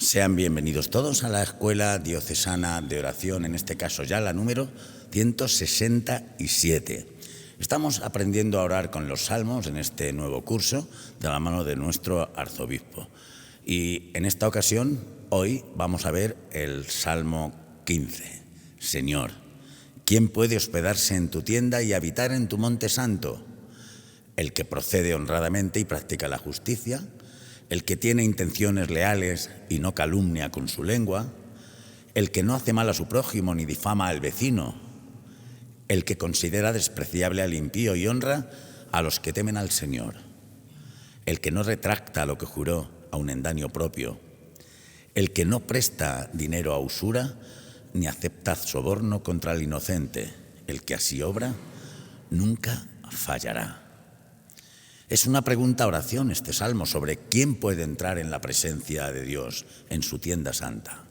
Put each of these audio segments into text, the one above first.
Sean bienvenidos todos a la Escuela Diocesana de Oración, en este caso ya la número 167. Estamos aprendiendo a orar con los salmos en este nuevo curso de la mano de nuestro arzobispo. Y en esta ocasión, hoy vamos a ver el Salmo 15. Señor, ¿quién puede hospedarse en tu tienda y habitar en tu monte santo? El que procede honradamente y practica la justicia, el que tiene intenciones leales y no calumnia con su lengua, el que no hace mal a su prójimo ni difama al vecino, el que considera despreciable al impío y honra a los que temen al Señor, el que no retracta lo que juró aun en daño propio, el que no presta dinero a usura ni acepta soborno contra el inocente, el que así obra nunca fallará. Es una pregunta oración este salmo sobre quién puede entrar en la presencia de Dios en su tienda santa.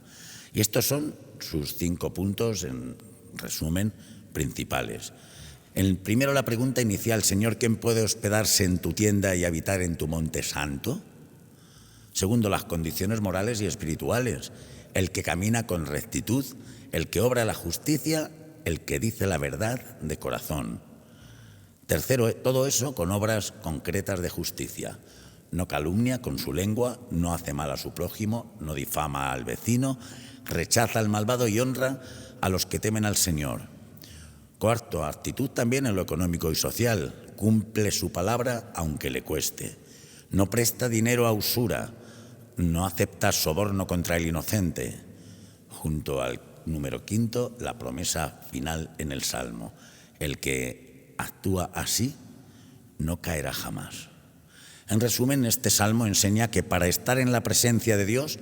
Y estos son sus 5 puntos, en resumen, principales. El primero, la pregunta inicial: Señor, ¿quién puede hospedarse en tu tienda y habitar en tu monte santo? Segundo, las condiciones morales y espirituales: el que camina con rectitud, el que obra la justicia, el que dice la verdad de corazón. Tercero, todo eso con obras concretas de justicia. No calumnia con su lengua, no hace mal a su prójimo, no difama al vecino, rechaza al malvado y honra a los que temen al Señor. Cuarto, actitud también en lo económico y social. Cumple su palabra aunque le cueste. No presta dinero a usura, no acepta soborno contra el inocente. Junto al número 5, la promesa final en el Salmo: el que actúa así no caerá jamás. En resumen, este salmo enseña que para estar en la presencia de Dios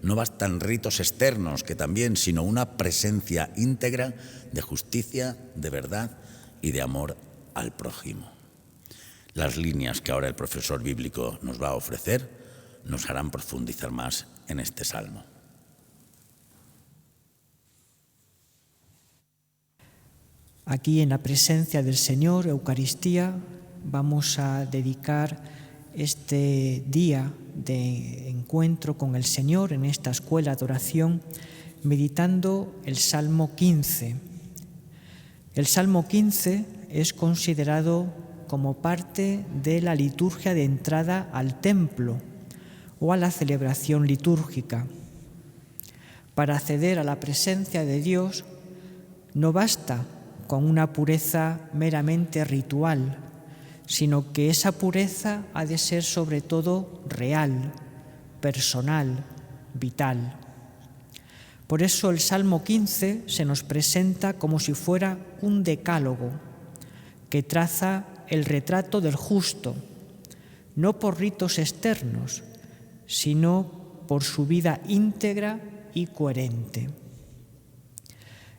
no bastan ritos externos, que también, sino una presencia íntegra de justicia, de verdad y de amor al prójimo. Las líneas que ahora el profesor bíblico nos va a ofrecer nos harán profundizar más en este salmo. Aquí, en la presencia del Señor, Eucaristía, vamos a dedicar este día de encuentro con el Señor en esta escuela de oración, meditando el Salmo 15. El Salmo 15 es considerado como parte de la liturgia de entrada al templo o a la celebración litúrgica. Para acceder a la presencia de Dios no basta con una pureza meramente ritual, sino que esa pureza ha de ser sobre todo real, personal, vital. Por eso el Salmo 15 se nos presenta como si fuera un decálogo que traza el retrato del justo, no por ritos externos, sino por su vida íntegra y coherente.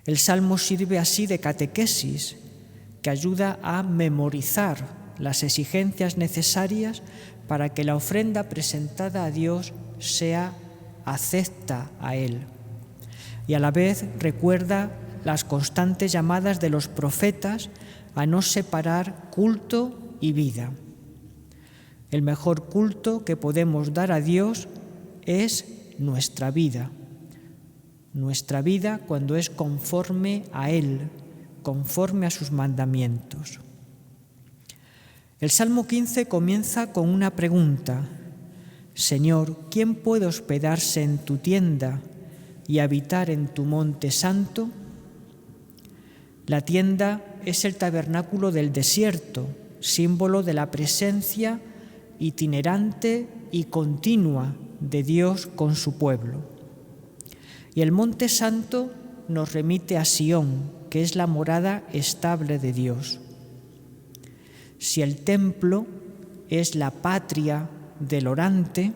El Salmo sirve así de catequesis, que ayuda a memorizar las exigencias necesarias para que la ofrenda presentada a Dios sea acepta a Él. Y a la vez recuerda las constantes llamadas de los profetas a no separar culto y vida. El mejor culto que podemos dar a Dios es nuestra vida cuando es conforme a Él, conforme a sus mandamientos. El Salmo 15 comienza con una pregunta: Señor, ¿quién puede hospedarse en tu tienda y habitar en tu monte santo? La tienda es el tabernáculo del desierto, símbolo de la presencia itinerante y continua de Dios con su pueblo. Y el monte santo nos remite a Sión, que es la morada estable de Dios. Si el templo es la patria del orante,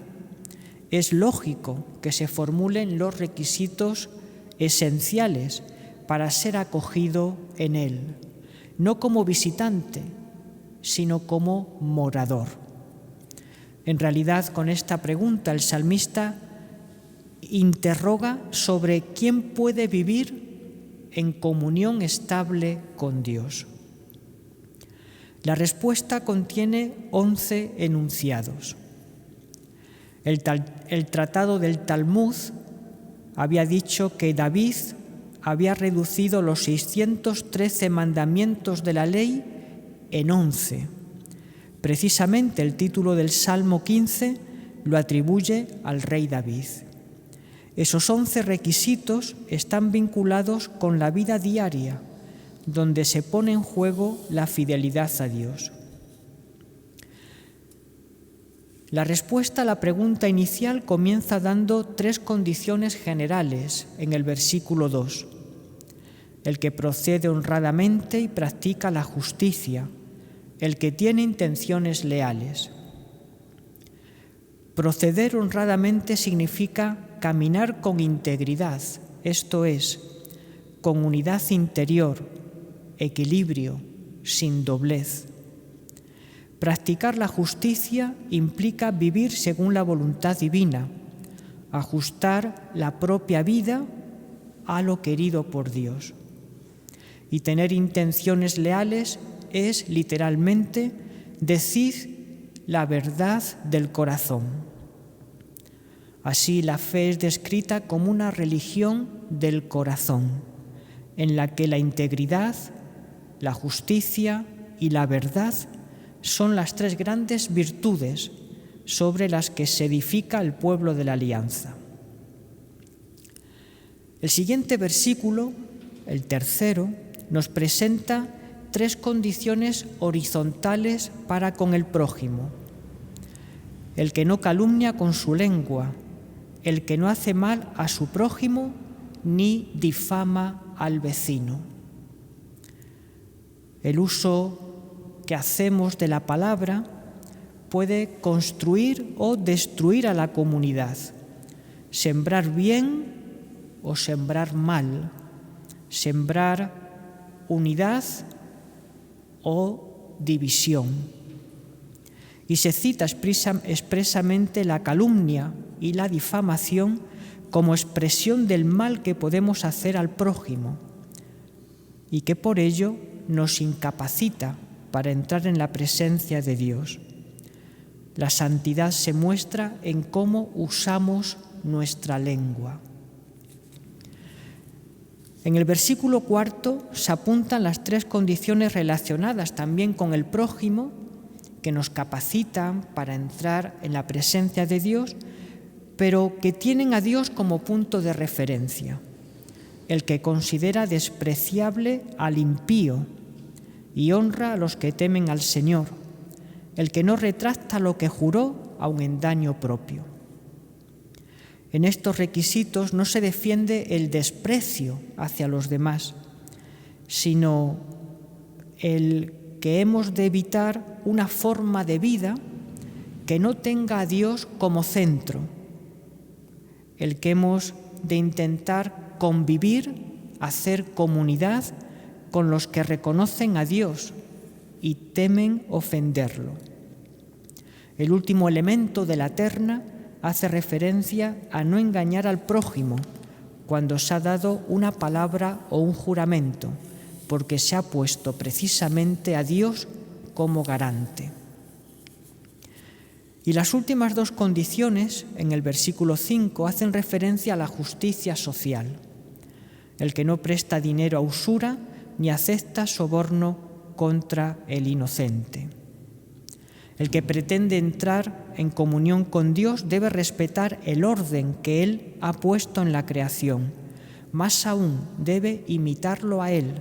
es lógico que se formulen los requisitos esenciales para ser acogido en él, no como visitante, sino como morador. En realidad, con esta pregunta, el salmista interroga sobre quién puede vivir en comunión estable con Dios. La respuesta contiene 11 enunciados. El tratado del Talmud había dicho que David había reducido los 613 mandamientos de la ley en 11. Precisamente el título del Salmo 15 lo atribuye al rey David. Esos 11 requisitos están vinculados con la vida diaria, donde se pone en juego la fidelidad a Dios. La respuesta a la pregunta inicial comienza dando 3 condiciones generales en el versículo 2. El que procede honradamente y practica la justicia, el que tiene intenciones leales. Proceder honradamente significa caminar con integridad, esto es, con unidad interior, equilibrio, sin doblez. Practicar la justicia implica vivir según la voluntad divina, ajustar la propia vida a lo querido por Dios. Y tener intenciones leales es, literalmente, decir la verdad del corazón. Así, la fe es descrita como una religión del corazón, en la que la integridad, la justicia y la verdad son las 3 grandes virtudes sobre las que se edifica el pueblo de la alianza. El siguiente versículo, el tercero, nos presenta 3 condiciones horizontales para con el prójimo. El que no calumnia con su lengua, el que no hace mal a su prójimo ni difama al vecino. El uso que hacemos de la palabra puede construir o destruir a la comunidad, sembrar bien o sembrar mal, sembrar unidad o división. Y se cita expresamente la calumnia y la difamación como expresión del mal que podemos hacer al prójimo y que por ello nos incapacita para entrar en la presencia de Dios. La santidad se muestra en cómo usamos nuestra lengua. En el versículo 4 se apuntan las 3 condiciones relacionadas también con el prójimo que nos capacitan para entrar en la presencia de Dios, pero que tienen a Dios como punto de referencia. El que considera despreciable al impío y honra a los que temen al Señor, el que no retracta lo que juró aun en daño propio. En estos requisitos no se defiende el desprecio hacia los demás, sino el que hemos de evitar una forma de vida que no tenga a Dios como centro, el que hemos de intentar convivir, hacer comunidad con los que reconocen a Dios y temen ofenderlo. El último elemento de la terna hace referencia a no engañar al prójimo cuando se ha dado una palabra o un juramento, porque se ha puesto precisamente a Dios como garante. Y las últimas 2 condiciones, en el versículo 5, hacen referencia a la justicia social. El que no presta dinero a usura ni acepta soborno contra el inocente. El que pretende entrar en comunión con Dios debe respetar el orden que Él ha puesto en la creación. Más aún, debe imitarlo a Él,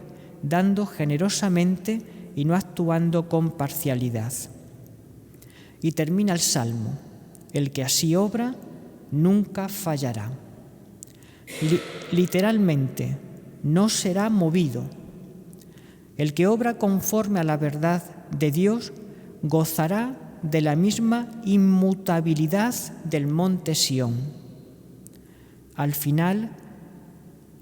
dando generosamente y no actuando con parcialidad. Y termina el Salmo: el que así obra nunca fallará. Literalmente, no será movido. El que obra conforme a la verdad de Dios gozará de la misma inmutabilidad del monte Sión. Al final,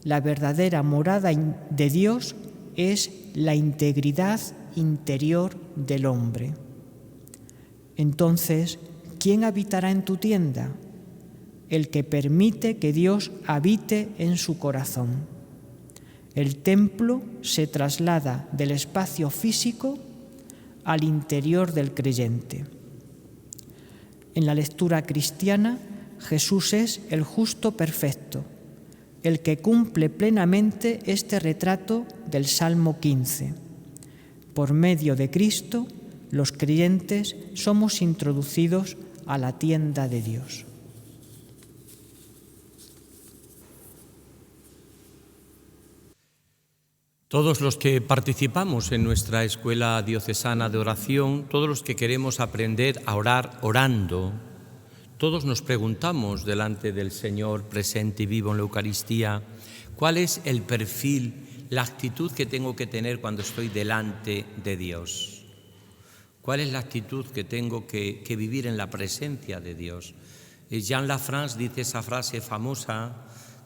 la verdadera morada de Dios es la integridad interior del hombre. Entonces, ¿quién habitará en tu tienda? El que permite que Dios habite en su corazón. El templo se traslada del espacio físico al interior del creyente. En la lectura cristiana, Jesús es el justo perfecto, el que cumple plenamente este retrato del Salmo 15. Por medio de Cristo, los creyentes somos introducidos a la tienda de Dios. Todos los que participamos en nuestra escuela diocesana de oración, todos los que queremos aprender a orar orando, todos nos preguntamos delante del Señor presente y vivo en la Eucaristía, ¿cuál es el perfil, la actitud que tengo que tener cuando estoy delante de Dios? ¿Cuál es la actitud que tengo que vivir en la presencia de Dios? Jean Lafrance dice esa frase famosa: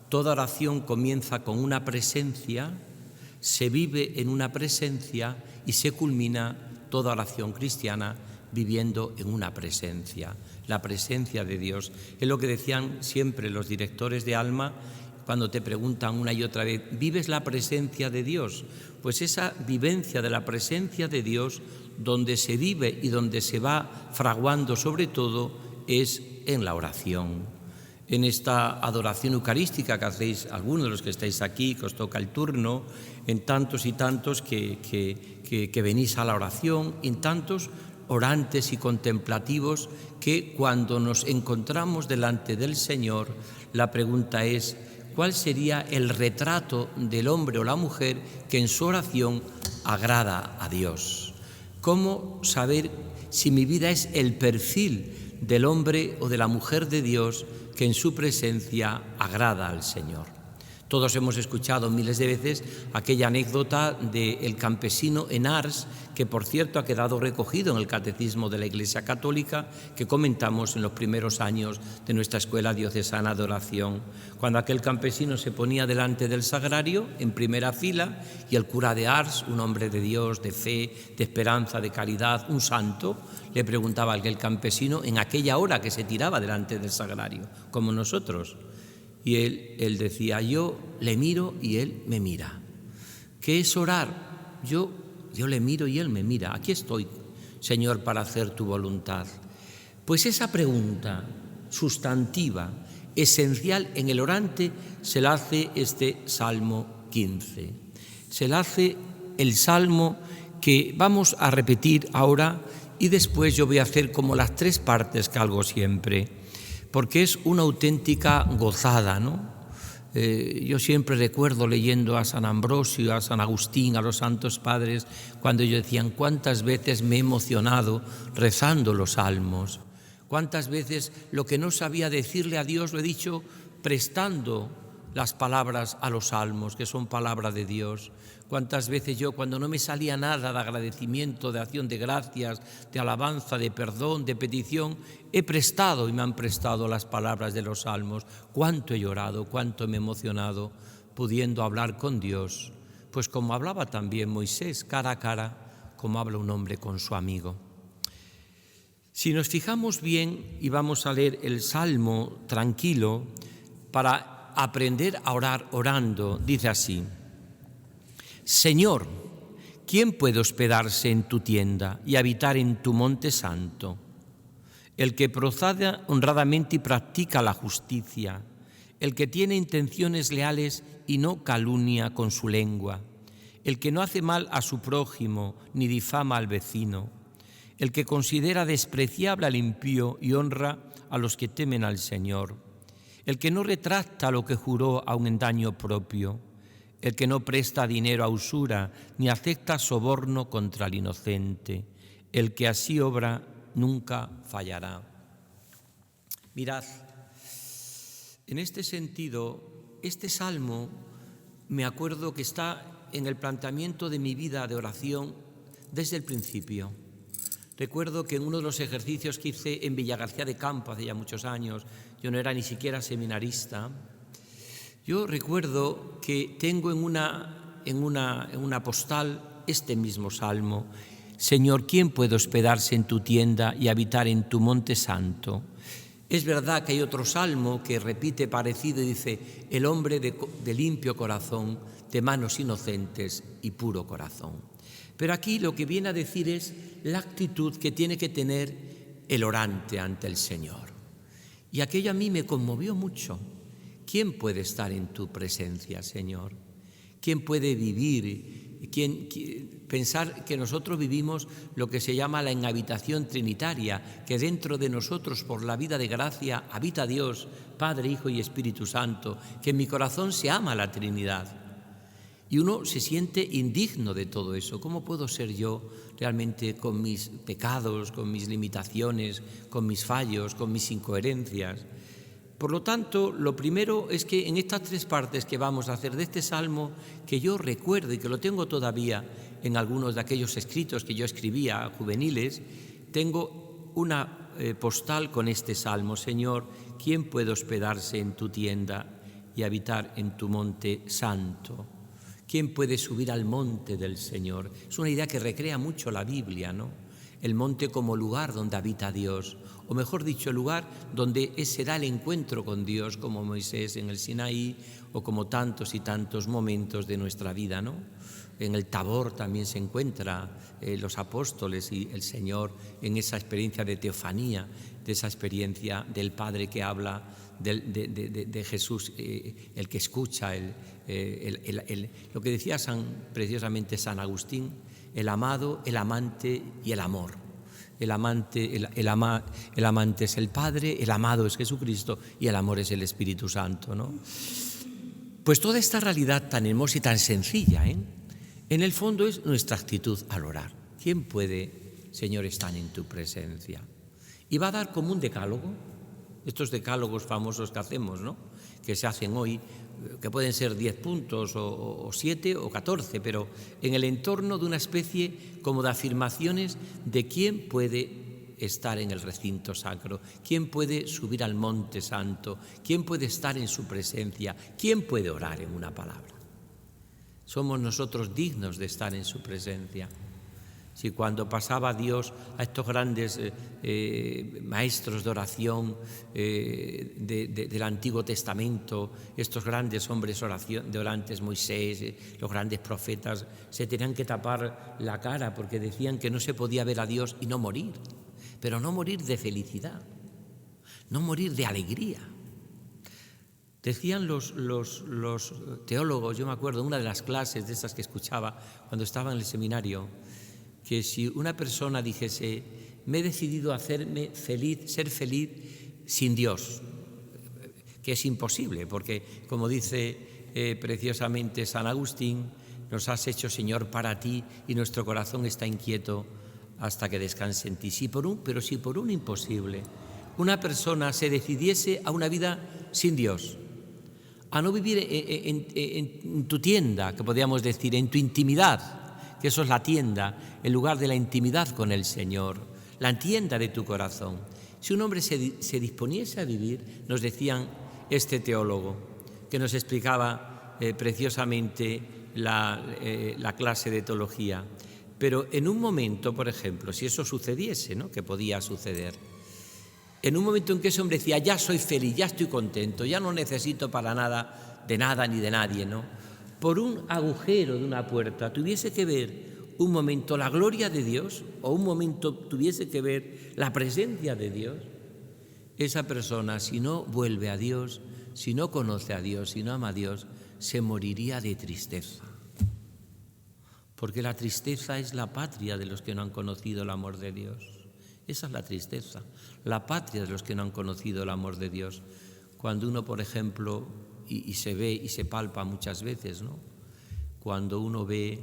toda oración comienza con una presencia, se vive en una presencia y se culmina toda oración cristiana viviendo en una presencia, la presencia de Dios. Es lo que decían siempre los directores de alma cuando te preguntan una y otra vez, ¿vives la presencia de Dios? Pues esa vivencia de la presencia de Dios, donde se vive y donde se va fraguando sobre todo, es en la oración. En esta adoración eucarística que hacéis algunos de los que estáis aquí, que os toca el turno, en tantos y tantos que venís a la oración, en tantos orantes y contemplativos que cuando nos encontramos delante del Señor, la pregunta es, ¿cuál sería el retrato del hombre o la mujer que en su oración agrada a Dios? ¿Cómo saber si mi vida es el perfil del hombre o de la mujer de Dios que en su presencia agrada al Señor? Todos hemos escuchado miles de veces aquella anécdota del campesino en Ars, que por cierto ha quedado recogido en el Catecismo de la Iglesia Católica, que comentamos en los primeros años de nuestra escuela diocesana de oración, cuando aquel campesino se ponía delante del sagrario en primera fila y el cura de Ars, un hombre de Dios, de fe, de esperanza, de caridad, un santo, le preguntaba a aquel campesino en aquella hora que se tiraba delante del sagrario, como nosotros. Y él decía, yo le miro y él me mira. ¿Qué es orar? Yo le miro y él me mira. Aquí estoy, Señor, para hacer tu voluntad. Pues esa pregunta sustantiva, esencial en el orante, se la hace este Salmo 15. Se la hace el Salmo que vamos a repetir ahora y después yo voy a hacer como las tres partes que hago siempre, porque es una auténtica gozada, ¿no? Yo siempre recuerdo leyendo a San Ambrosio, a San Agustín, a los santos padres, cuando ellos decían cuántas veces me he emocionado rezando los salmos, cuántas veces lo que no sabía decirle a Dios lo he dicho prestando las palabras a los salmos, que son palabra de Dios. Cuántas veces yo, cuando no me salía nada de agradecimiento, de acción de gracias, de alabanza, de perdón, de petición, he prestado y me han prestado las palabras de los salmos. Cuánto he llorado, cuánto me he emocionado pudiendo hablar con Dios, pues como hablaba también Moisés, cara a cara, como habla un hombre con su amigo. Si nos fijamos bien y vamos a leer el Salmo tranquilo para aprender a orar orando, dice así: Señor, ¿quién puede hospedarse en tu tienda y habitar en tu monte santo? El que procede honradamente y practica la justicia, el que tiene intenciones leales y no calumnia con su lengua, el que no hace mal a su prójimo ni difama al vecino, el que considera despreciable al impío y honra a los que temen al Señor, el que no retracta lo que juró aun en daño propio, el que no presta dinero a usura ni acepta soborno contra el inocente, el que así obra nunca fallará. Mirad, en este sentido, este salmo me acuerdo que está en el planteamiento de mi vida de oración desde el principio. Recuerdo que en uno de los ejercicios que hice en Villagarcía de Campo hace ya muchos años, yo no era ni siquiera seminarista, yo recuerdo que tengo en una postal este mismo salmo: Señor, ¿quién puede hospedarse en tu tienda y habitar en tu monte santo? Es verdad que hay otro salmo que repite parecido y dice: el hombre de limpio corazón, de manos inocentes y puro corazón. Pero aquí lo que viene a decir es la actitud que tiene que tener el orante ante el Señor. Y aquello a mí me conmovió mucho. ¿Quién puede estar en tu presencia, Señor? ¿Quién puede vivir? Pensar que nosotros vivimos lo que se llama la inhabitación trinitaria, que dentro de nosotros, por la vida de gracia, habita Dios, Padre, Hijo y Espíritu Santo, que en mi corazón se ama la Trinidad. Y uno se siente indigno de todo eso. ¿Cómo puedo ser yo realmente con mis pecados, con mis limitaciones, con mis fallos, con mis incoherencias? Por lo tanto, lo primero es que en estas 3 partes que vamos a hacer de este salmo, que yo recuerdo y que lo tengo todavía en algunos de aquellos escritos que yo escribía juveniles, tengo una postal con este salmo. Señor, ¿quién puede hospedarse en tu tienda y habitar en tu monte santo? ¿Quién puede subir al monte del Señor? Es una idea que recrea mucho la Biblia, ¿no? El monte como lugar donde habita Dios, o mejor dicho, el lugar donde se da el encuentro con Dios, como Moisés en el Sinaí, o como tantos y tantos momentos de nuestra vida, ¿no? En el Tabor también se encuentran los apóstoles y el Señor en esa experiencia de teofanía, de esa experiencia del Padre que habla, de Jesús, el que escucha, lo que decía preciosamente San Agustín, el amado, el amante y el amor. El amante es el Padre, el amado es Jesucristo y el amor es el Espíritu Santo, ¿no? Pues toda esta realidad tan hermosa y tan sencilla, en el fondo es nuestra actitud al orar. ¿Quién puede, Señor, estar en tu presencia? Y va a dar como un decálogo, estos decálogos famosos que hacemos, ¿no? Que se hacen hoy, que pueden ser 10 puntos o 7 o 14, pero en el entorno de una especie como de afirmaciones de quién puede estar en el recinto sacro, quién puede subir al monte santo, quién puede estar en su presencia, quién puede orar, en una palabra. Somos nosotros dignos de estar en su presencia. Si cuando pasaba Dios a estos grandes maestros de oración del Antiguo Testamento, estos grandes hombres de orantes, Moisés, los grandes profetas, se tenían que tapar la cara porque decían que no se podía ver a Dios y no morir, pero no morir de felicidad, no morir de alegría. Decían los teólogos, yo me acuerdo, una de las clases de esas que escuchaba cuando estaba en el seminario, que si una persona dijese, me he decidido hacerme feliz, ser feliz sin Dios, que es imposible, porque como dice preciosamente San Agustín, nos has hecho, Señor, para ti y nuestro corazón está inquieto hasta que descanse en ti. Pero si por un imposible una persona se decidiese a una vida sin Dios, a no vivir en tu tienda, que podríamos decir, en tu intimidad, que eso es la tienda, el lugar de la intimidad con el Señor, la tienda de tu corazón. Si un hombre se disponiese a vivir, nos decían este teólogo, que nos explicaba preciosamente la clase de teología, pero en un momento, por ejemplo, si eso sucediese, ¿no?, que podía suceder, en un momento en que ese hombre decía, ya soy feliz, ya estoy contento, ya no necesito para nada ni de nadie, ¿no?, por un agujero de una puerta tuviese que ver un momento la gloria de Dios o un momento tuviese que ver la presencia de Dios, esa persona, si no vuelve a Dios, si no conoce a Dios, si no ama a Dios, se moriría de tristeza. Porque la tristeza es la patria de los que no han conocido el amor de Dios. Esa es la tristeza, la patria de los que no han conocido el amor de Dios. Cuando uno, por ejemplo, y se ve y se palpa muchas veces, ¿no?, cuando uno ve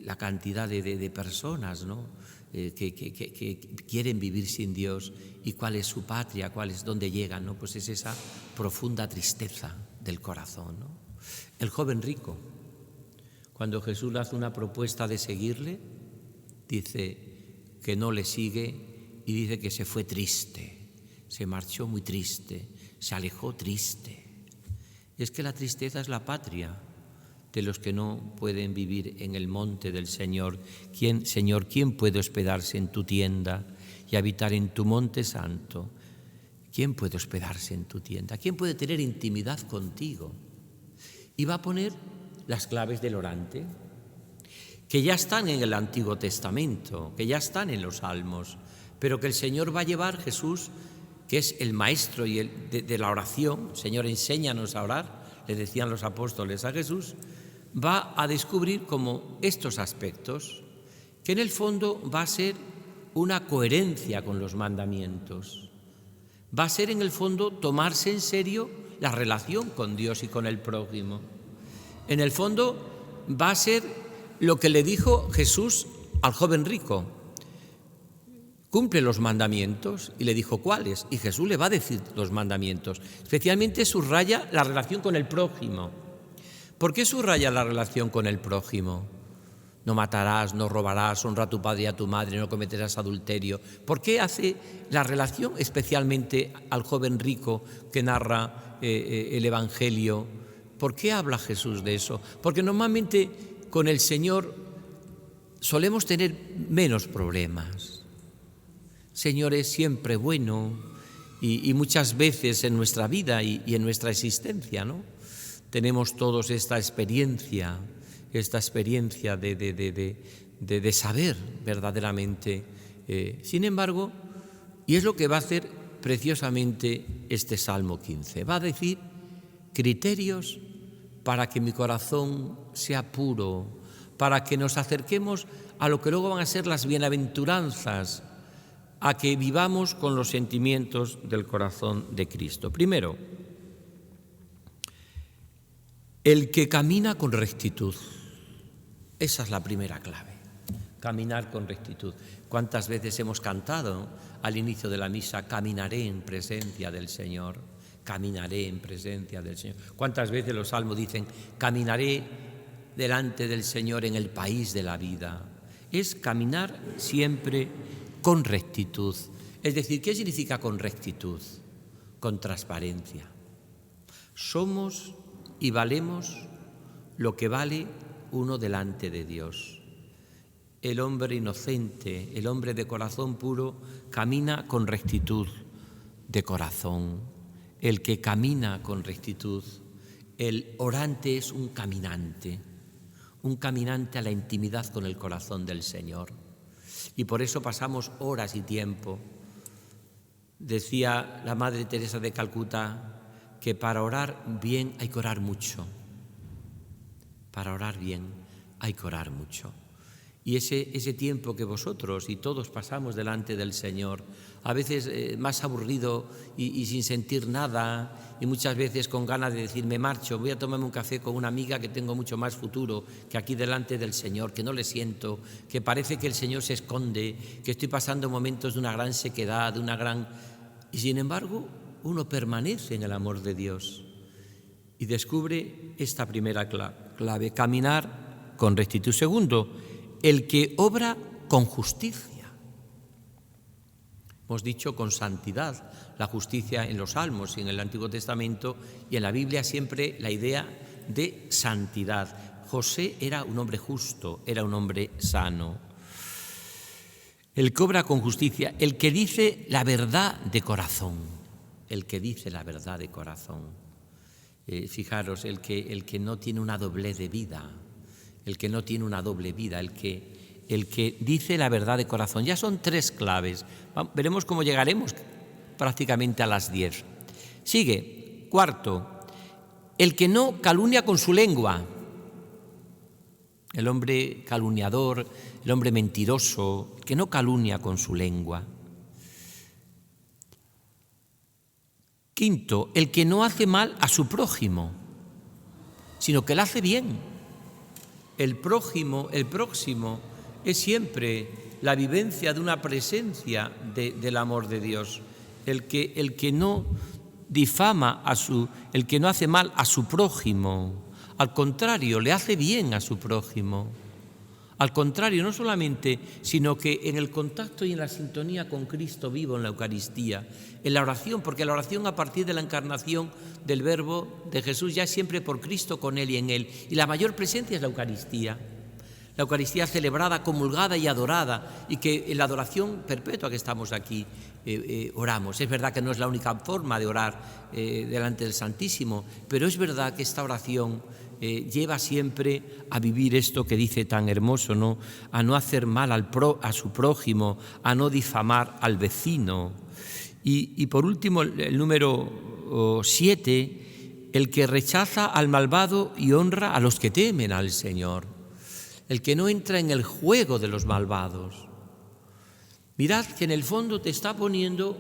la cantidad de personas, ¿no?, que quieren vivir sin Dios y cuál es su patria, dónde llegan, ¿no?, pues es esa profunda tristeza del corazón, ¿no? El joven rico, cuando Jesús le hace una propuesta de seguirle, dice que no le sigue y dice que se fue triste, se marchó muy triste, se alejó triste. Es que la tristeza es la patria de los que no pueden vivir en el monte del Señor. Señor, ¿quién puede hospedarse en tu tienda y habitar en tu monte santo? ¿Quién puede hospedarse en tu tienda? ¿Quién puede tener intimidad contigo? Y va a poner las claves del orante, que ya están en el Antiguo Testamento, que ya están en los Salmos, pero que el Señor va a llevar, Jesús, que es el maestro y de la oración, Señor, enséñanos a orar, le decían los apóstoles a Jesús, va a descubrir como estos aspectos, que en el fondo va a ser una coherencia con los mandamientos, va a ser en el fondo tomarse en serio la relación con Dios y con el prójimo. En el fondo va a ser lo que le dijo Jesús al joven rico: cumple los mandamientos. Y le dijo, ¿cuáles? Y Jesús le va a decir los mandamientos. Especialmente subraya la relación con el prójimo. ¿Por qué subraya la relación con el prójimo? No matarás, no robarás, honra a tu padre y a tu madre, no cometerás adulterio. ¿Por qué hace la relación especialmente al joven rico que narra el Evangelio? ¿Por qué habla Jesús de eso? Porque normalmente con el Señor solemos tener menos problemas. Señor es siempre bueno y muchas veces en nuestra vida y en nuestra existencia, ¿no? Tenemos todos esta experiencia de saber verdaderamente. Sin embargo, y es lo que va a hacer preciosamente este Salmo 15, va a decir criterios para que mi corazón sea puro, para que nos acerquemos a lo que luego van a ser las bienaventuranzas, a que vivamos con los sentimientos del corazón de Cristo. Primero, el que camina con rectitud. Esa es la primera clave, caminar con rectitud. ¿Cuántas veces hemos cantado al inicio de la misa, caminaré en presencia del Señor? Caminaré en presencia del Señor. ¿Cuántas veces los salmos dicen, caminaré delante del Señor en el país de la vida? Es caminar siempre con rectitud. Es decir, ¿qué significa con rectitud? Con transparencia. Somos y valemos lo que vale uno delante de Dios. El hombre inocente, el hombre de corazón puro, camina con rectitud de corazón. El que camina con rectitud, el orante es un caminante a la intimidad con el corazón del Señor. Y por eso pasamos horas y tiempo. Decía la Madre Teresa de Calcuta que para orar bien hay que orar mucho. Para orar bien hay que orar mucho. Y ese tiempo que vosotros y todos pasamos delante del Señor, a veces más aburrido y sin sentir nada, y muchas veces con ganas de decir, me marcho, voy a tomarme un café con una amiga que tengo mucho más futuro que aquí delante del Señor, que no le siento, que parece que el Señor se esconde, que estoy pasando momentos de una gran sequedad, de una gran... Y sin embargo, uno permanece en el amor de Dios y descubre esta primera clave, caminar con rectitud. Segundo, el que obra con justicia. Hemos dicho con santidad, la justicia en los Salmos y en el Antiguo Testamento, y en la Biblia siempre la idea de santidad. José era un hombre justo, era un hombre sano. El que obra con justicia, el que dice la verdad de corazón, el que dice la verdad de corazón. Fijaros, el que no tiene una doblez de vida, el que no tiene una doble vida, el que dice la verdad de corazón. Ya son 3 claves. Veremos cómo llegaremos prácticamente a las 10. Sigue, cuarto, el que no calumnia con su lengua. El hombre calumniador, el hombre mentiroso, el que no calumnia con su lengua. Quinto, el que no hace mal a su prójimo, sino que lo hace bien. El prójimo, el próximo, es siempre la vivencia de una presencia del amor de Dios. El que no difama el que no hace mal a su prójimo, al contrario, le hace bien a su prójimo. Al contrario, no solamente, sino que en el contacto y en la sintonía con Cristo vivo en la Eucaristía, en la oración, porque la oración a partir de la encarnación del Verbo de Jesús ya es siempre por Cristo, con Él y en Él. Y la mayor presencia es la Eucaristía celebrada, comulgada y adorada, y que en la adoración perpetua que estamos aquí oramos. Es verdad que no es la única forma de orar delante del Santísimo, pero es verdad que esta oración lleva siempre a vivir esto que dice tan hermoso, ¿no? A no hacer mal a su prójimo, a no difamar al vecino. Y por último, el número 7, el que rechaza al malvado y honra a los que temen al Señor. El que no entra en el juego de los malvados. Mirad que en el fondo te está poniendo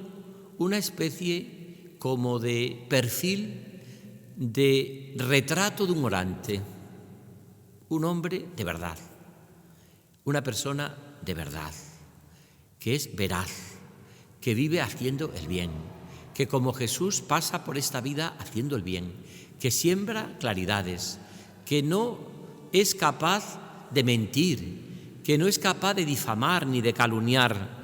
una especie como de perfil de retrato de un orante, un hombre de verdad, una persona de verdad, que es veraz, que vive haciendo el bien, que como Jesús pasa por esta vida haciendo el bien, que siembra claridades, que no es capaz de mentir, que no es capaz de difamar ni de calumniar.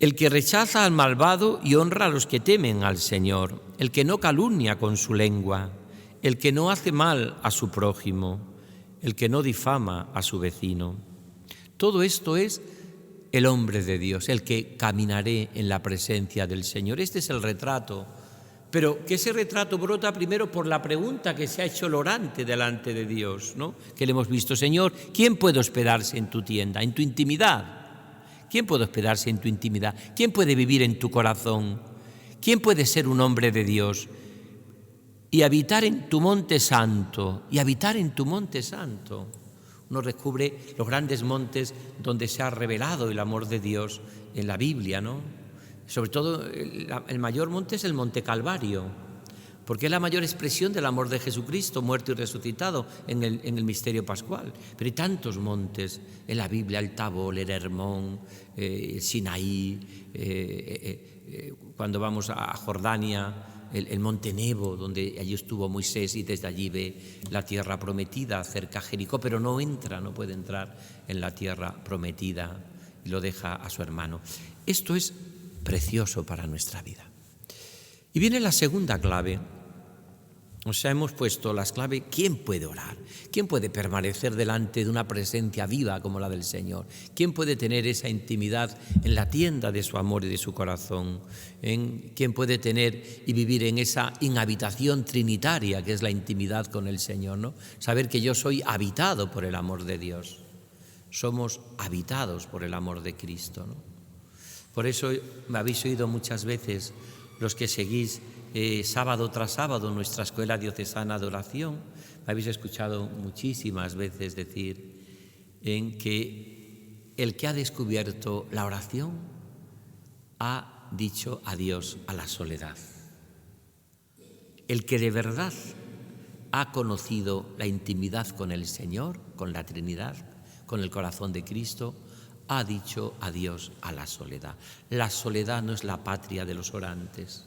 El que rechaza al malvado y honra a los que temen al Señor, el que no calumnia con su lengua, el que no hace mal a su prójimo, el que no difama a su vecino. Todo esto es el hombre de Dios, el que caminaré en la presencia del Señor. Este es el retrato, pero que ese retrato brota primero por la pregunta que se ha hecho el orante delante de Dios, ¿no? Que le hemos visto: Señor, ¿quién puede hospedarse en tu tienda, en tu intimidad? ¿Quién puede hospedarse en tu intimidad? ¿Quién puede vivir en tu corazón? ¿Quién puede ser un hombre de Dios y habitar en tu monte santo? Y habitar en tu monte santo. Uno descubre los grandes montes donde se ha revelado el amor de Dios en la Biblia, ¿no? Sobre todo el mayor monte es el Monte Calvario, porque es la mayor expresión del amor de Jesucristo, muerto y resucitado en el misterio pascual. Pero hay tantos montes en la Biblia: el Tabor, el Hermón, el Sinaí, cuando vamos a Jordania, el monte Nebo, donde allí estuvo Moisés y desde allí ve la tierra prometida cerca a Jericó, pero no puede entrar en la tierra prometida y lo deja a su hermano. Esto es precioso para nuestra vida. Y viene la segunda clave. O sea, hemos puesto las claves: ¿quién puede orar? ¿Quién puede permanecer delante de una presencia viva como la del Señor? ¿Quién puede tener esa intimidad en la tienda de su amor y de su corazón? ¿Quién puede tener y vivir en esa inhabitación trinitaria que es la intimidad con el Señor, ¿no? Saber que yo soy habitado por el amor de Dios. Somos habitados por el amor de Cristo, ¿no? Por eso me habéis oído muchas veces, los que seguís sábado tras sábado nuestra escuela diocesana de oración, me habéis escuchado muchísimas veces decir en que el que ha descubierto la oración ha dicho adiós a la soledad. El que de verdad ha conocido la intimidad con el Señor, con la Trinidad, con el corazón de Cristo, ha dicho adiós a la soledad. La soledad no es la patria de los orantes.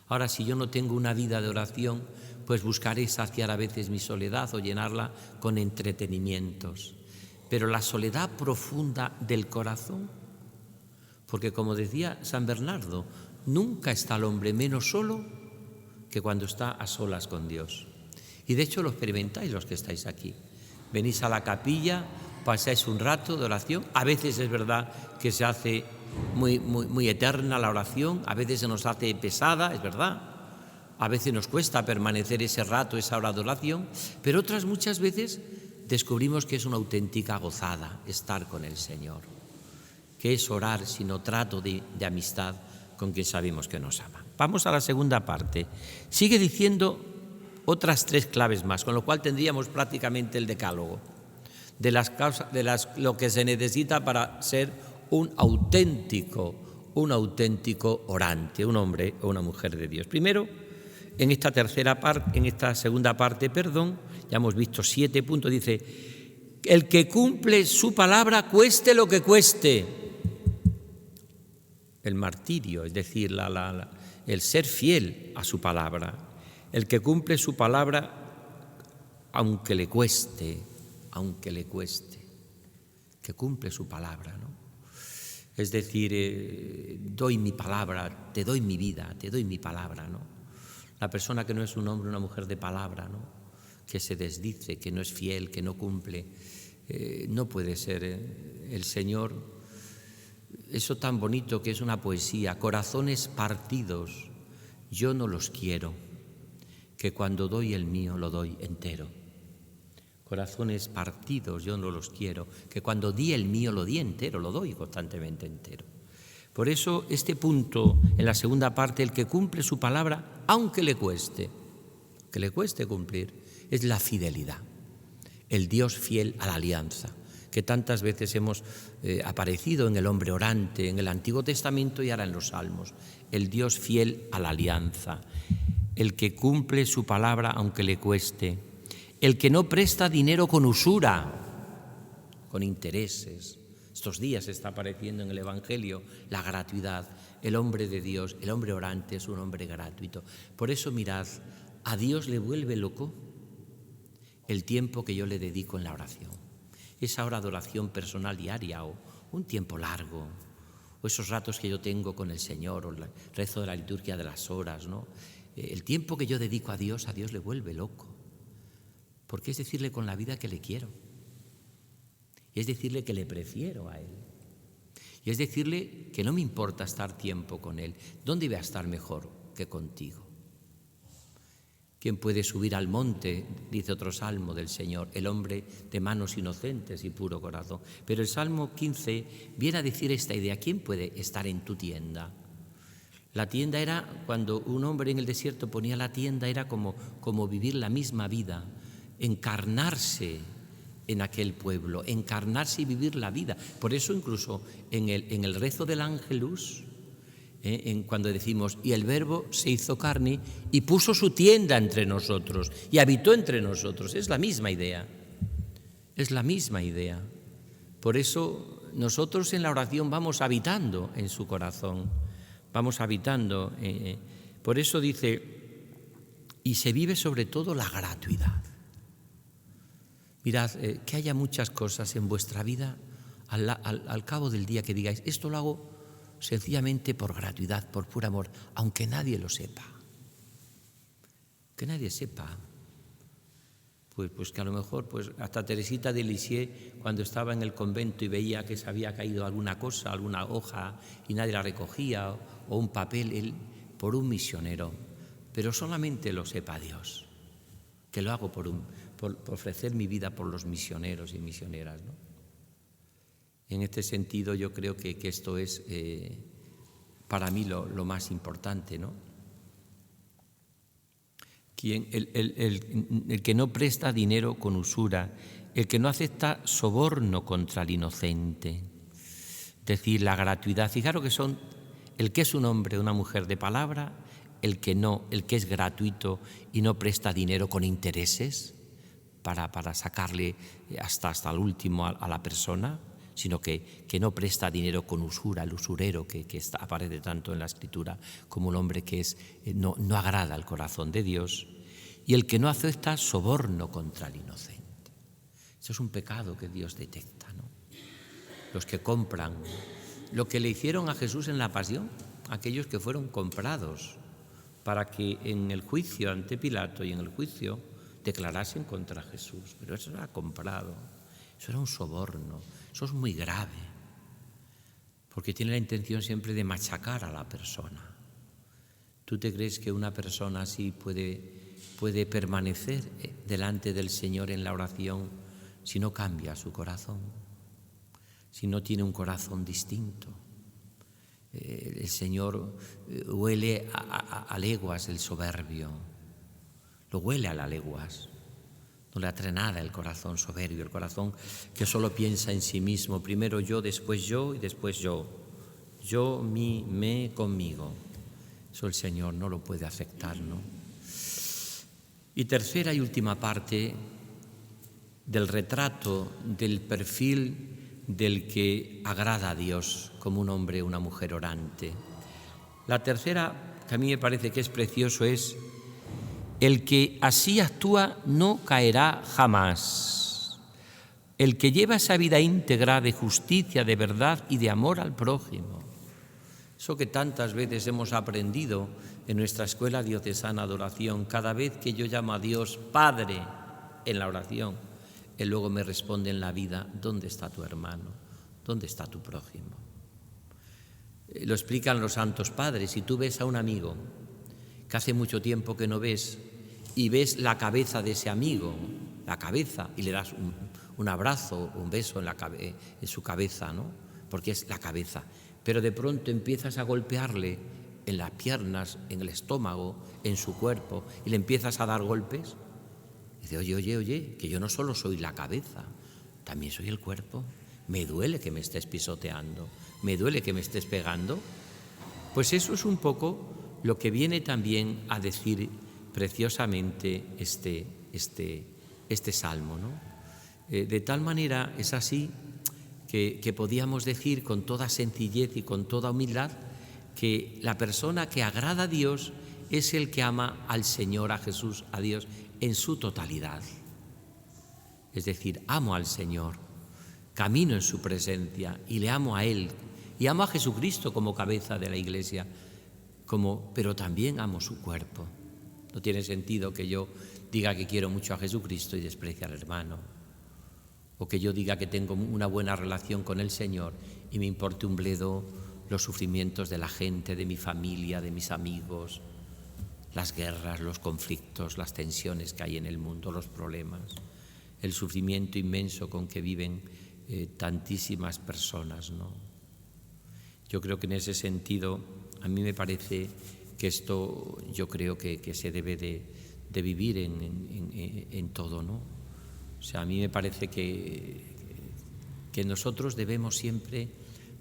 Ahora, si yo no tengo una vida de oración, pues buscaré saciar a veces mi soledad o llenarla con entretenimientos. Pero la soledad profunda del corazón, porque como decía San Bernardo, nunca está el hombre menos solo que cuando está a solas con Dios. Y de hecho lo experimentáis los que estáis aquí. Venís a la capilla, pasáis un rato de oración. A veces es verdad que se hace muy eterna la oración, a veces se nos hace pesada, es verdad. A veces nos cuesta permanecer ese rato, esa hora de oración, pero otras muchas veces descubrimos que es una auténtica gozada estar con el Señor, que es orar sino trato de amistad con quien sabemos que nos ama. Vamos a la segunda parte. Sigue diciendo otras 3 claves más, con lo cual tendríamos prácticamente el decálogo de lo que se necesita para ser un auténtico orante, un hombre o una mujer de Dios. Primero, en esta segunda parte, ya hemos visto 7 puntos, dice: el que cumple su palabra, cueste lo que cueste. El martirio, es decir, el ser fiel a su palabra. El que cumple su palabra, aunque le cueste, que cumple su palabra, ¿no? Es decir, doy mi palabra, te doy mi vida, te doy mi palabra, ¿no? La persona que no es un hombre o una mujer de palabra, ¿no? Que se desdice, que no es fiel, que no cumple, no puede ser el Señor. Eso tan bonito que es una poesía: corazones partidos, yo no los quiero. que cuando doy el mío lo doy entero. Corazones partidos yo no los quiero, que cuando di el mío lo di entero, lo doy constantemente entero. Por eso este punto, en la segunda parte, el que cumple su palabra, aunque le cueste cumplir, es la fidelidad, el Dios fiel a la alianza, que tantas veces hemos aparecido en el hombre orante, en el Antiguo Testamento y ahora en los Salmos. El Dios fiel a la alianza, el que cumple su palabra aunque le cueste, el que no presta dinero con usura, con intereses. Estos días está apareciendo en el Evangelio la gratuidad. El hombre de Dios, el hombre orante es un hombre gratuito. Por eso mirad, a Dios le vuelve loco el tiempo que yo le dedico en la oración. Esa hora de oración personal diaria o un tiempo largo, o esos ratos que yo tengo con el Señor, o el rezo de la liturgia de las horas, ¿no? El tiempo que yo dedico a Dios le vuelve loco. Porque es decirle con la vida que le quiero. Y es decirle que le prefiero a Él. Y es decirle que no me importa estar tiempo con Él. ¿Dónde voy a estar mejor que contigo? ¿Quién puede subir al monte? Dice otro salmo del Señor, el hombre de manos inocentes y puro corazón. Pero el Salmo 15 viene a decir esta idea, ¿quién puede estar en tu tienda? La tienda era, cuando un hombre en el desierto ponía la tienda, era como vivir la misma vida, encarnarse en aquel pueblo, encarnarse y vivir la vida. Por eso incluso en el rezo del Ángelus, cuando decimos, y el Verbo se hizo carne y puso su tienda entre nosotros y habitó entre nosotros, es la misma idea, es la misma idea. Por eso nosotros en la oración vamos habitando en su corazón, vamos habitando. Por eso dice, y se vive sobre todo la gratuidad. Mirad, que haya muchas cosas en vuestra vida al cabo del día que digáis, esto lo hago sencillamente por gratuidad, por puro amor, aunque nadie lo sepa. Que nadie sepa. Pues que a lo mejor hasta Teresita de Lisieux, cuando estaba en el convento y veía que se había caído alguna cosa, alguna hoja, y nadie la recogía, o un papel, él, por un misionero. Pero solamente lo sepa Dios, que lo hago por ofrecer mi vida por los misioneros y misioneras, ¿no? En este sentido yo creo que esto es para mí lo más importante, ¿no? El que no presta dinero con usura, el que no acepta soborno contra el inocente, es decir, la gratuidad. Fijaros que son el que es un hombre o una mujer de palabra, el que es gratuito y no presta dinero con intereses para sacarle hasta el último a la persona, sino que no presta dinero con usura, el usurero que aparece tanto en la Escritura como un hombre que no agrada al corazón de Dios, y el que no acepta soborno contra el inocente. Eso es un pecado que Dios detecta, ¿no? Los que compran, lo que le hicieron a Jesús en la pasión, aquellos que fueron comprados para que en el juicio ante Pilato y en el juicio declarasen contra Jesús, pero eso era comprado, eso era un soborno. Eso es muy grave, porque tiene la intención siempre de machacar a la persona. ¿Tú te crees que una persona así puede permanecer delante del Señor en la oración si no cambia su corazón, si no tiene un corazón distinto? El Señor huele a leguas el soberbio, lo huele a las leguas. No le atrae nada el corazón soberbio, el corazón que solo piensa en sí mismo. Primero yo, después yo y después yo. Yo, mí, me, conmigo. Eso el Señor no lo puede aceptar, ¿no? Y tercera y última parte del retrato, del perfil del que agrada a Dios como un hombre o una mujer orante. La tercera, que a mí me parece que es precioso, es: el que así actúa no caerá jamás. El que lleva esa vida íntegra de justicia, de verdad y de amor al prójimo. Eso que tantas veces hemos aprendido en nuestra escuela diocesana de oración. Cada vez que yo llamo a Dios Padre en la oración, Él luego me responde en la vida: ¿dónde está tu hermano? ¿Dónde está tu prójimo? Lo explican los santos padres. Si tú ves a un amigo que hace mucho tiempo que no ves y ves la cabeza de ese amigo, la cabeza, y le das un abrazo, un beso en su cabeza, ¿no? Porque es la cabeza. Pero de pronto empiezas a golpearle en las piernas, en el estómago, en su cuerpo, y le empiezas a dar golpes. Y dice, oye, que yo no solo soy la cabeza, también soy el cuerpo. Me duele que me estés pisoteando, me duele que me estés pegando. Pues eso es un poco lo que viene también a decir preciosamente este salmo, ¿no? De tal manera es así que podíamos decir con toda sencillez y con toda humildad que la persona que agrada a Dios es el que ama al Señor, a Jesús, a Dios, en su totalidad. Es decir, amo al Señor, camino en su presencia y le amo a Él. Y amo a Jesucristo como cabeza de la Iglesia, pero también amo su cuerpo. No tiene sentido que yo diga que quiero mucho a Jesucristo y desprecie al hermano. O que yo diga que tengo una buena relación con el Señor y me importe un bledo los sufrimientos de la gente, de mi familia, de mis amigos, las guerras, los conflictos, las tensiones que hay en el mundo, los problemas, el sufrimiento inmenso con que viven tantísimas personas, ¿no? Yo creo que en ese sentido, a mí me parece que esto, yo creo que se debe de vivir en todo, ¿no? O sea, a mí me parece que nosotros debemos siempre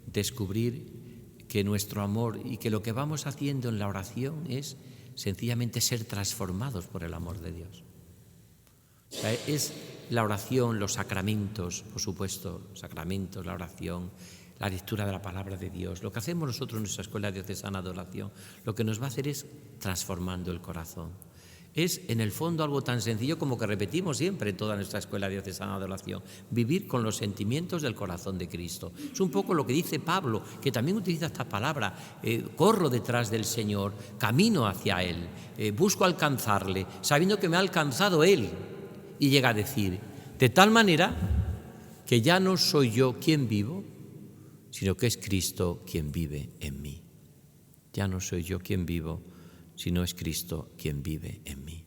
descubrir que nuestro amor y que lo que vamos haciendo en la oración es sencillamente ser transformados por el amor de Dios. O sea, es la oración, los sacramentos, por supuesto, los sacramentos, la oración, la lectura de la palabra de Dios. Lo que hacemos nosotros en nuestra Escuela Diocesana de Oración, lo que nos va a hacer es transformando el corazón. Es, en el fondo, algo tan sencillo como que repetimos siempre en toda nuestra Escuela Diocesana de Oración: vivir con los sentimientos del corazón de Cristo. Es un poco lo que dice Pablo, que también utiliza esta palabra: corro detrás del Señor, camino hacia Él, busco alcanzarle, sabiendo que me ha alcanzado Él. Y llega a decir, de tal manera que ya no soy yo quien vivo, sino que es Cristo quien vive en mí. Ya no soy yo quien vivo, sino es Cristo quien vive en mí.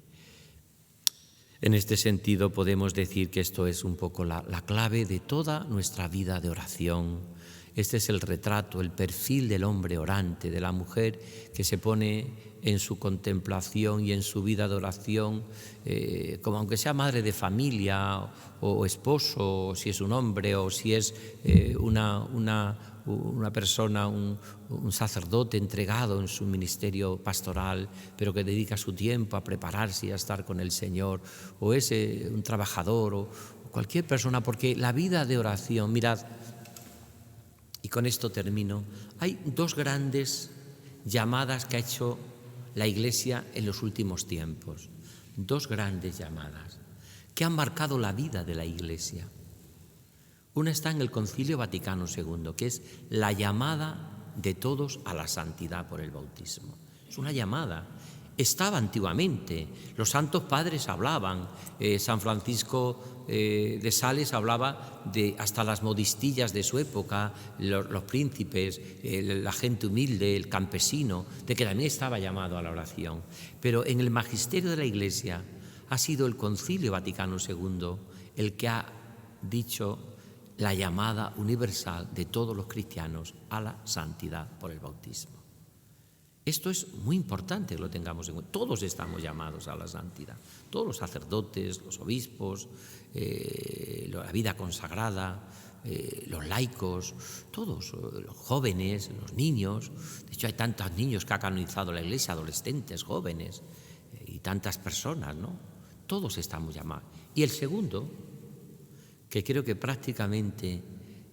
En este sentido podemos decir que esto es un poco la clave de toda nuestra vida de oración. Este es el retrato, el perfil del hombre orante, de la mujer que se pone en su contemplación y en su vida de oración, como aunque sea madre de familia o esposo, o si es un hombre, o si es una persona, un sacerdote entregado en su ministerio pastoral, pero que dedica su tiempo a prepararse y a estar con el Señor, o es un trabajador, o cualquier persona, porque la vida de oración, mirad, y con esto termino, hay dos grandes llamadas que ha hecho la Iglesia en los últimos tiempos, dos grandes llamadas que han marcado la vida de la Iglesia. Una está en el Concilio Vaticano II, que es la llamada de todos a la santidad por el bautismo. Es una llamada. Estaba antiguamente, los santos padres hablaban, San Francisco de Sales hablaba de hasta las modistillas de su época, los príncipes, la gente humilde, el campesino, de que también estaba llamado a la oración. Pero en el magisterio de la Iglesia ha sido el Concilio Vaticano II el que ha dicho la llamada universal de todos los cristianos a la santidad por el bautismo. Esto es muy importante que lo tengamos en cuenta. Todos estamos llamados a la santidad, todos los sacerdotes, los obispos, la vida consagrada, los laicos, todos, los jóvenes, los niños. De hecho, hay tantos niños que ha canonizado la Iglesia, adolescentes, jóvenes, y tantas personas, ¿no? Todos estamos llamados. Y el segundo, que creo que prácticamente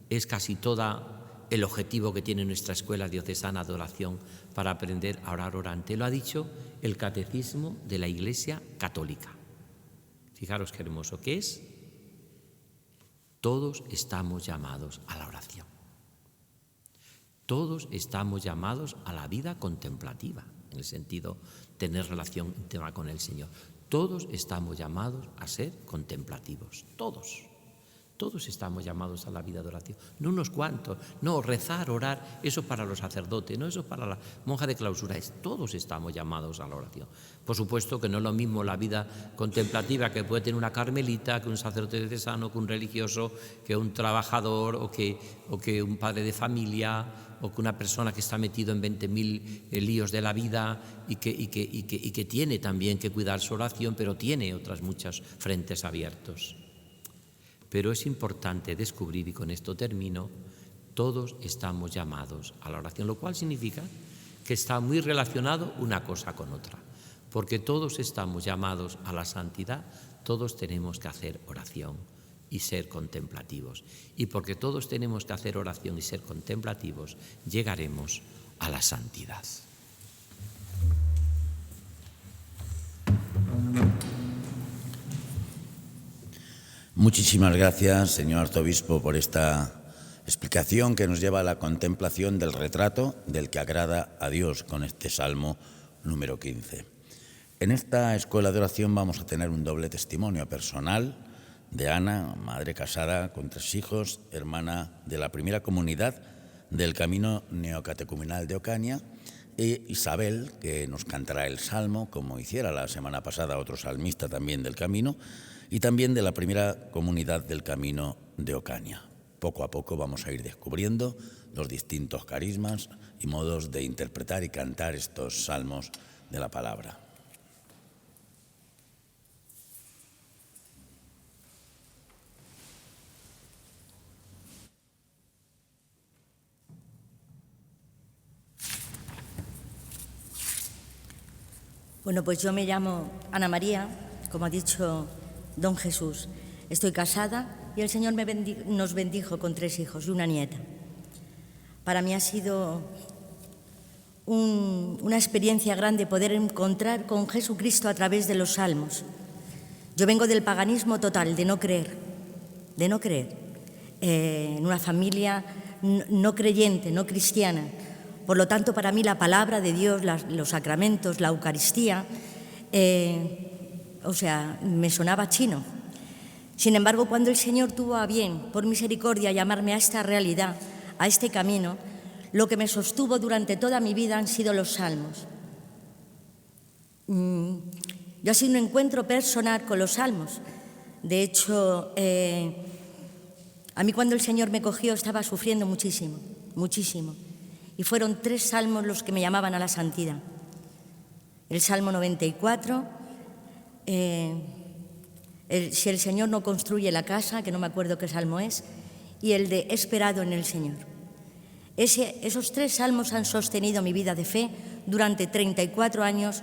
es casi todo el objetivo que tiene nuestra Escuela Diocesana de Oración para aprender a orar orante, lo ha dicho el Catecismo de la Iglesia Católica. Fijaros qué hermoso que es. Todos estamos llamados a la oración. Todos estamos llamados a la vida contemplativa, en el sentido de tener relación íntima con el Señor. Todos estamos llamados a ser contemplativos, todos. Todos estamos llamados a la vida de oración, no unos cuantos, no rezar, orar, eso para los sacerdotes, no eso para la monja de clausura, todos estamos llamados a la oración. Por supuesto que no es lo mismo la vida contemplativa que puede tener una carmelita, que un sacerdote diocesano, que un religioso, que un trabajador o que un padre de familia o que una persona que está metido en 20.000 líos de la vida y que tiene también que cuidar su oración, pero tiene otras muchas frentes abiertos. Pero es importante descubrir, y con esto termino, todos estamos llamados a la oración, lo cual significa que está muy relacionado una cosa con otra, porque todos estamos llamados a la santidad, todos tenemos que hacer oración y ser contemplativos. Y porque todos tenemos que hacer oración y ser contemplativos, llegaremos a la santidad. Muchísimas gracias, señor arzobispo, por esta explicación que nos lleva a la contemplación del retrato del que agrada a Dios con este Salmo número 15. En esta escuela de oración vamos a tener un doble testimonio personal de Ana, madre casada con 3 hijos, hermana de la primera comunidad del Camino Neocatecumenal de Ocaña, e Isabel, que nos cantará el Salmo, como hiciera la semana pasada otro salmista también del Camino, y también de la primera comunidad del Camino de Ocaña. Poco a poco vamos a ir descubriendo los distintos carismas y modos de interpretar y cantar estos salmos de la palabra. Bueno, pues yo me llamo Ana María, como ha dicho don Jesús. Estoy casada y el Señor nos bendijo con 3 hijos y una nieta. Para mí ha sido una experiencia grande poder encontrar con Jesucristo a través de los salmos. Yo vengo del paganismo total, de no creer, en una familia no creyente, no cristiana. Por lo tanto, para mí la palabra de Dios, los sacramentos, la Eucaristía, me sonaba chino. Sin embargo, cuando el Señor tuvo a bien, por misericordia, llamarme a esta realidad, a este camino, lo que me sostuvo durante toda mi vida han sido los salmos. Yo ha sido un encuentro personal con los salmos. De hecho, a mí cuando el Señor me cogió estaba sufriendo muchísimo, muchísimo. Y fueron 3 salmos los que me llamaban a la santidad. El Salmo 94, si el Señor no construye la casa, que no me acuerdo qué salmo es, y el de esperado en el Señor. Esos 3 salmos han sostenido mi vida de fe durante 34 años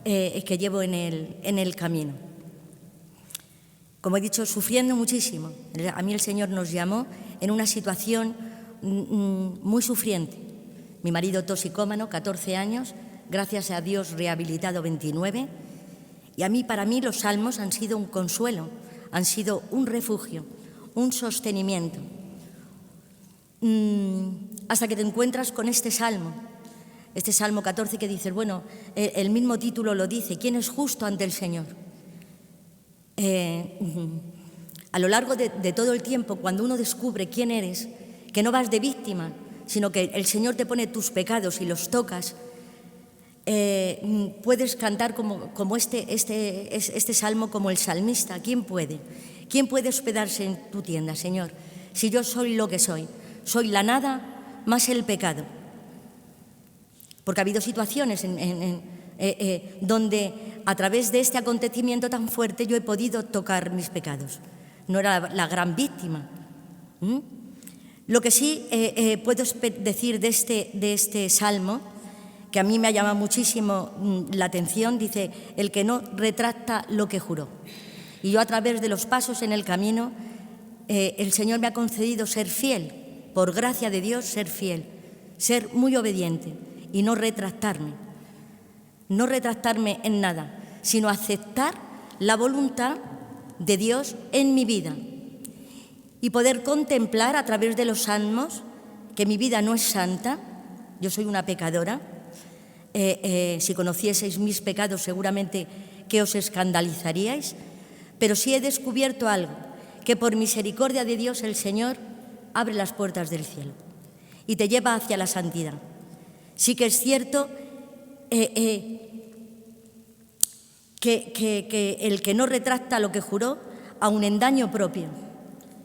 que llevo en el camino. Como he dicho, sufriendo muchísimo. A mí el Señor nos llamó en una situación muy sufriente. Mi marido toxicómano, 14 años, gracias a Dios rehabilitado 29. Y para mí los salmos han sido un consuelo, han sido un refugio, un sostenimiento. Hasta que te encuentras con este Salmo 14 que dices, bueno, el mismo título lo dice, ¿quién es justo ante el Señor? A lo largo de todo el tiempo, cuando uno descubre quién eres, que no vas de víctima, sino que el Señor te pone tus pecados y los tocas, puedes cantar como este salmo como el salmista. ¿Quién puede? ¿Quién puede hospedarse en tu tienda, Señor? Si yo soy lo que soy la nada más el pecado. Porque ha habido situaciones donde a través de este acontecimiento tan fuerte yo he podido tocar mis pecados. No era la gran víctima. Lo que sí puedo decir de este salmo, que a mí me ha llamado muchísimo la atención, dice, el que no retracta lo que juró. Y yo a través de los pasos en el camino, el Señor me ha concedido ser fiel, por gracia de Dios ser fiel, ser muy obediente y no retractarme en nada, sino aceptar la voluntad de Dios en mi vida. Y poder contemplar a través de los salmos que mi vida no es santa, yo soy una pecadora. Si conocieseis mis pecados seguramente que os escandalizaríais, pero sí he descubierto algo, que por misericordia de Dios el Señor abre las puertas del cielo y te lleva hacia la santidad. Sí que es cierto que el que no retracta lo que juró, aun en daño propio.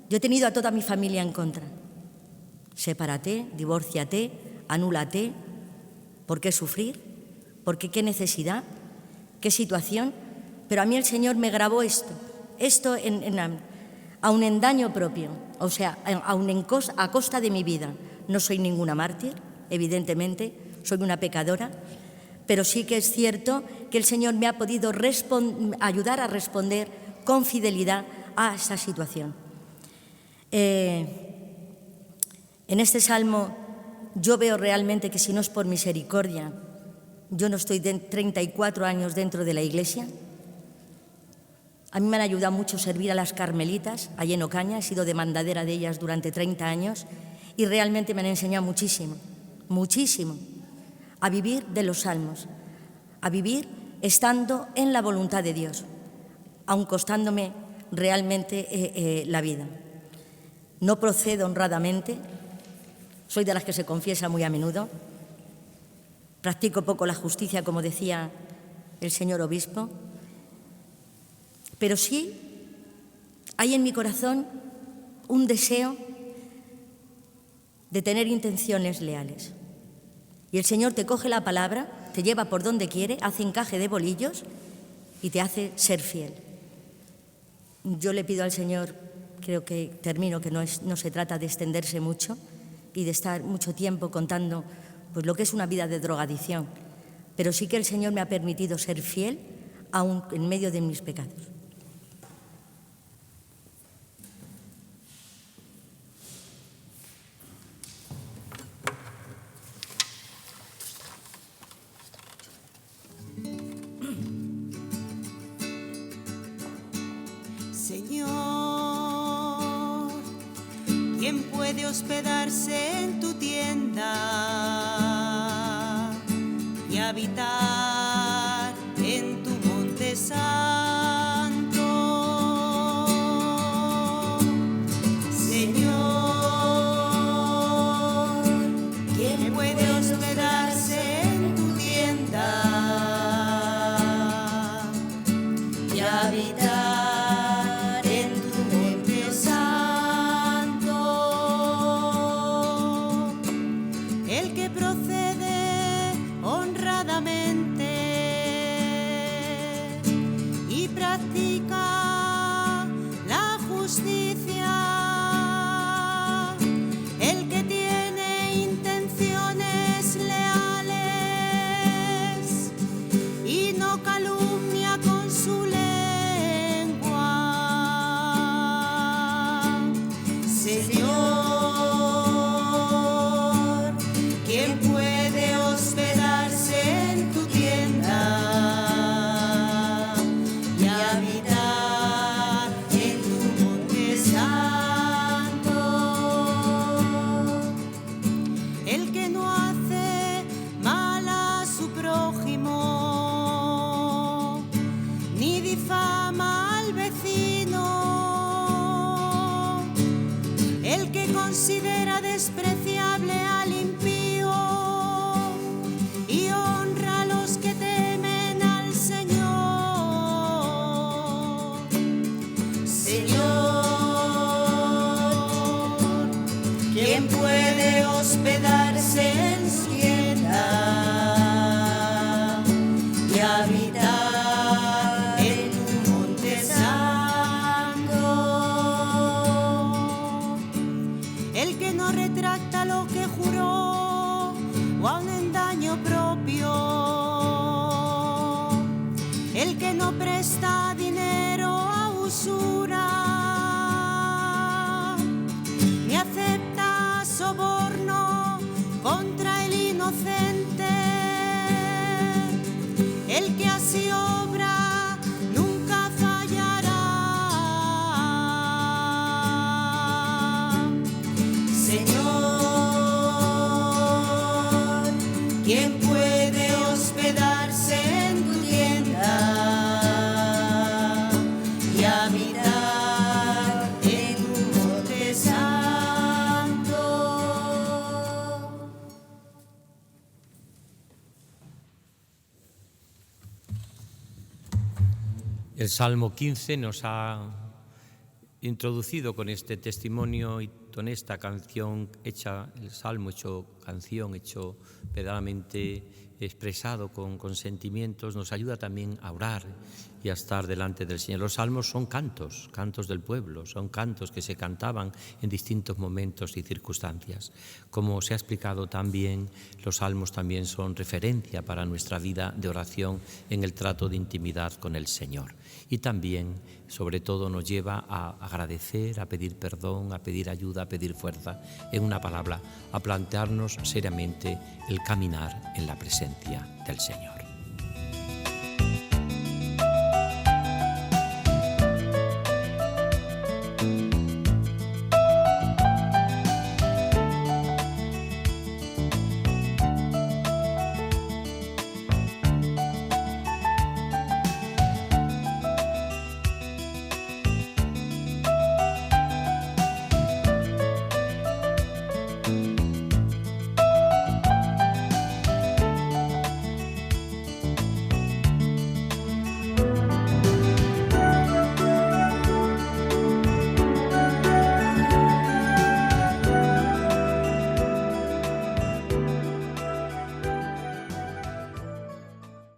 Yo he tenido a toda mi familia en contra. Sepárate, divórciate, anúlate. ¿Por qué sufrir? ¿Por qué necesidad? ¿Qué situación? Pero a mí el Señor me grabó esto aun en daño propio, o sea, aun a costa de mi vida. No soy ninguna mártir, evidentemente, soy una pecadora, pero sí que es cierto que el Señor me ha podido ayudar a responder con fidelidad a esa situación. En este salmo yo veo realmente que si no es por misericordia, yo no estoy 34 años dentro de la Iglesia. A mí me han ayudado mucho servir a las carmelitas, allí en Ocaña, he sido demandadera de ellas durante 30 años y realmente me han enseñado muchísimo, muchísimo, a vivir de los salmos, a vivir estando en la voluntad de Dios, aun costándome realmente la vida. No procedo honradamente, soy de las que se confiesa muy a menudo, practico poco la justicia, como decía el señor obispo, pero sí hay en mi corazón un deseo de tener intenciones leales. Y el Señor te coge la palabra, te lleva por donde quiere, hace encaje de bolillos y te hace ser fiel. Yo le pido al Señor, creo que termino, que no se trata de extenderse mucho y de estar mucho tiempo contando pues, lo que es una vida de drogadicción, pero sí que el Señor me ha permitido ser fiel aún en medio de mis pecados. Señor, ¿quién puede hospedarse en tu tienda y habitar en tu monte santo? Señor, ¿quién puede hospedarse en tu tienda y habitar considera despreciable al impío y honra a los que temen al Señor. Señor, ¿quién puede hospedarse en su tienda y habitar en tu monte santo? El que no retracta lo que juró, o aun en daño propio. El que no presta dinero a usura, ni acepta soborno contra el inocente. El que así obra nunca fallará. Señor, ¿quién puede hospedarse en tu tienda y habitar en El Salmo 15 nos ha introducido con este testimonio y con esta canción hecha, el Salmo hecho canción, hecho verdaderamente expresado con sentimientos, nos ayuda también a orar y a estar delante del Señor. Los salmos son cantos, cantos del pueblo, son cantos que se cantaban en distintos momentos y circunstancias. Como se ha explicado también, los salmos también son referencia para nuestra vida de oración en el trato de intimidad con el Señor. Y también, sobre todo, nos lleva a agradecer, a pedir perdón, a pedir ayuda, a pedir fuerza, en una palabra, a plantearnos seriamente el caminar en la presencia del Señor.